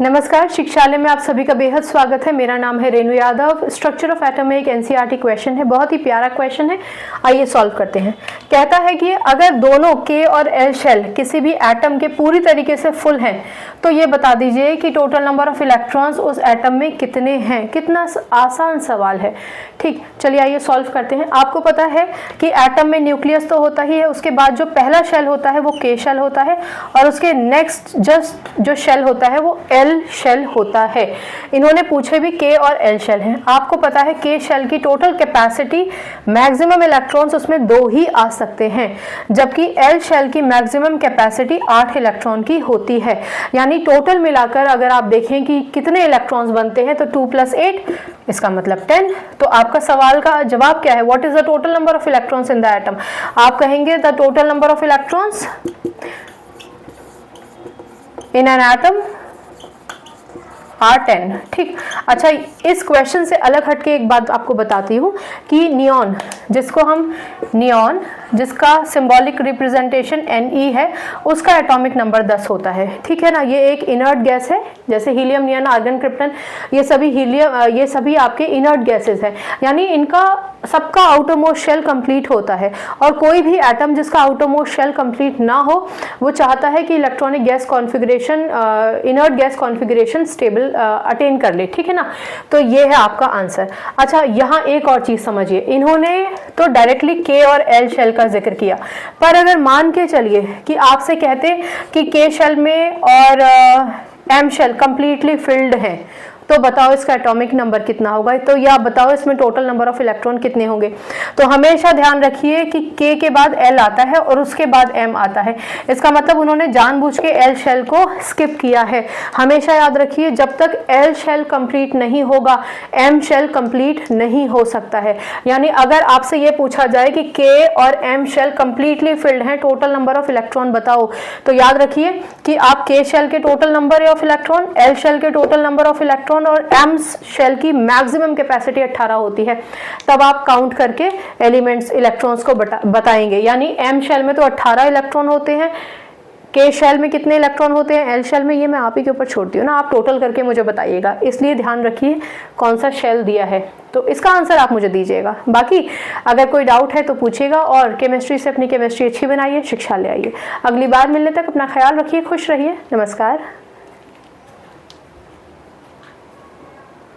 नमस्कार, शिक्षालय में आप सभी का बेहद स्वागत है। मेरा नाम है Renu Yadav. Structure of atom में एक एनसीईआरटी क्वेश्चन है, बहुत ही प्यारा क्वेश्चन है। आइए सॉल्व करते हैं। कहता है कि अगर दोनों के और एल शेल किसी भी एटम के पूरी तरीके से फुल हैं तो ये बता दीजिए कि टोटल नंबर ऑफ इलेक्ट्रॉन्स उस एटम में कितने हैं। कितना आसान सवाल है। ठीक, चलिए आइए सॉल्व करते हैं। आपको पता है कि एटम में न्यूक्लियस तो होता ही है, उसके बाद जो पहला शेल होता है वो के शेल होता है और उसके नेक्स्ट जस्ट जो शेल होता है वो एल शेल होता है। इन्होंने पूछे भी के और एल शेल हैं। आपको पता है के शेल की टोटल कैपेसिटी मैक्सिमम इलेक्ट्रॉन्स उसमें 2 ही आ सकते हैं, जबकि एल शेल की मैक्सिमम कैपेसिटी 8 इलेक्ट्रॉन की होती है। यानी टोटल मिलाकर अगर आप देखें कि कितने इलेक्ट्रॉन्स बनते हैं तो 2 + 8 इसका मतलब 10। तो आपका सवाल का जवाब क्या है? What is the total number of electrons in the atom? आप कहेंगे the total number of electrons in an atom are 10। ठीक, अच्छा, इस क्वेश्चन से अलग हटके एक बात आपको बताती हूँ कि नियॉन, जिसका सिंबॉलिक रिप्रेजेंटेशन Ne है, उसका एटॉमिक नंबर 10 होता है। ठीक है ना। ये एक इनर्ट गैस है, जैसे हीलियम, नियॉन, आर्गन, क्रिप्टन, ये सभी आपके इनर्ट गैसेस हैं। यानी इनका सबका आउटरमोस्ट शेल कंप्लीट होता है और कोई भी एटम जिसका आउटरमोस्ट शेल कंप्लीट ना हो वो चाहता है कि electronic gas configuration, inert gas configuration stable attain कर ले। ठीक है ना। तो ये है आपका आंसर। अच्छा, यहाँ एक और चीज समझिए। इन्होंने तो डायरेक्टली के और एल शेल का जिक्र किया, पर अगर मान के चलिए कि आपसे कहते कि के शेल में और एम शेल कंप्लीटली फिल्ड है तो बताओ इसका एटॉमिक नंबर कितना होगा। तो या बताओ इसमें टोटल नंबर ऑफ इलेक्ट्रॉन कितने होंगे। तो हमेशा ध्यान रखिए कि के के बाद एल आता है और उसके बाद एम आता है। इसका मतलब उन्होंने जानबूझ के एल शेल को स्किप किया है। हमेशा याद रखिए, जब तक एल शेल कंप्लीट नहीं होगा एम शेल कंप्लीट नहीं हो सकता है। यानी अगर आपसे ये पूछा जाए कि के और एम शेल कंप्लीटली फिल्ड हैं, टोटल नंबर ऑफ इलेक्ट्रॉन बताओ, तो याद रखिए कि आप के शेल के total number of electron, L shell के टोटल नंबर ऑफ इलेक्ट्रॉन और एम शेल की मैक्सिमम कैपेसिटी 18 होती है, तब आप काउंट करके एलिमेंट्स, इलेक्ट्रॉन्स को बताएंगे। यानी एम शेल में तो 18 इलेक्ट्रॉन होते हैं, के शेल में कितने इलेक्ट्रॉन होते हैं, एल शेल में, ये मैं आप ही के ऊपर छोड़ती हूँ ना, आप टोटल करके मुझे बताइएगा। इसलिए ध्यान रखिए कौन सा शेल दिया है, तो इसका आंसर आप मुझे दीजिएगा। बाकी अगर कोई डाउट है तो पूछिएगा और केमिस्ट्री से अपनी केमिस्ट्री अच्छी बनाइए। शिक्षा ले आइए। अगली बार मिलने तक अपना ख्याल रखिए, खुश रहिए। नमस्कार।